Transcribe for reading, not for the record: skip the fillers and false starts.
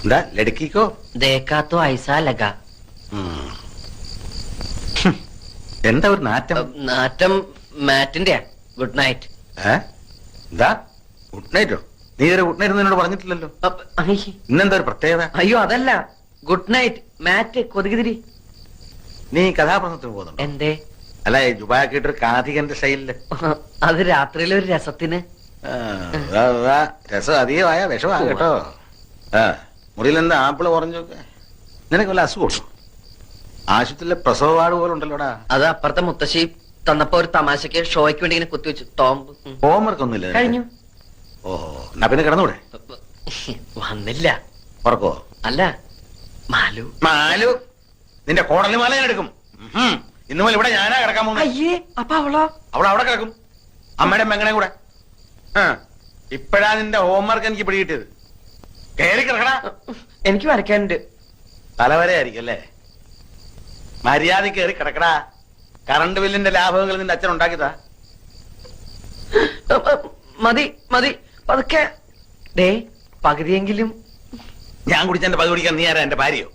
എന്താ ലടുക്കിക്കോ? देखा तो ऐसा लगा. എന്താ ഒരു നാറ്റം? നാറ്റം മാറ്റിന്റെ. Good night. എന്താ ഗുഡ് നൈറ്റോ? നീ ഒരു ഗുഡ് നൈറ്റ് എന്നോട് പറഞ്ഞിട്ടില്ലല്ലോ. ഇന്നെന്താ ഒരു പ്രത്യേകത? അയ്യോ അതല്ല, ഗുഡ് നൈറ്റ് മാറ്റ് കൊതുകുതിരി. നീ കഥാപ്രസംഗത്തിന് പോകുന്നുണ്ടോ? എന്തേ? അല്ല ജുബാക്കിട്ടൊരു കാഥികന്റെ സ്റ്റൈലില്. അത് രാത്രിയിലെ ഒരു രസത്തിന്. രസം അധികമായ വിഷമാ കേട്ടോ. മുറിയിൽ എന്താ ആപ്പിള് കുറഞ്ഞൊക്കെ? നിനക്ക് വല്ല അസുഖം? ആശുപത്രിയിലെ പ്രസവ വാർഡ് പോലെ ഉണ്ടല്ലോടാ. അത് അപ്പുറത്തെ മുത്തശ്ശി തന്നപ്പോ ഒരു തമാശക്ക് ഷോയ്ക്ക് വേണ്ടി ഇങ്ങനെ കുത്തിവെച്ചു. ടോംബ് ഹോംവർക്ക് ഒന്നുമില്ല കഴിഞ്ഞു. ഓഹോ, എന്നാ പിന്നെ കിടന്നൂടെ? വന്നില്ല. ഉറക്കോ? അല്ല, മാലു. മാലു നിന്റെ കോടലി മാല ഞാൻ എടുക്കും. ഇന്നു മുതൽ ഇവിടെ ഞാനാ കിടക്കാൻ പോകുന്നത്. അയ്യേ, അപ്പൊ അവളോ? അവിടെ കിടക്കും, അമ്മയുടെ മെങ്ങനെ കൂടെ. ഇപ്പഴാ നിന്റെ ഹോംവർക്ക് എനിക്ക് പിടികിട്ടിയത്. കയറി കിടക്കടാ. എനിക്ക് വരയ്ക്കാനുണ്ട്. തലവരെയായിരിക്കും അല്ലേ? മര്യാദ കയറി കിടക്കടാ. കറണ്ട് ബില്ലിന്റെ ലാഭങ്ങൾ നിന്റെ അച്ഛൻ ഉണ്ടാക്കിയതാ. മതി മതി, പതുക്കെ. ഡേ, പകുതിയെങ്കിലും. ഞാൻ കുടിച്ചെന്റെ പകുതി കുടിക്കാൻ നീ ആരാ? എന്റെ ഭാര്യയോ?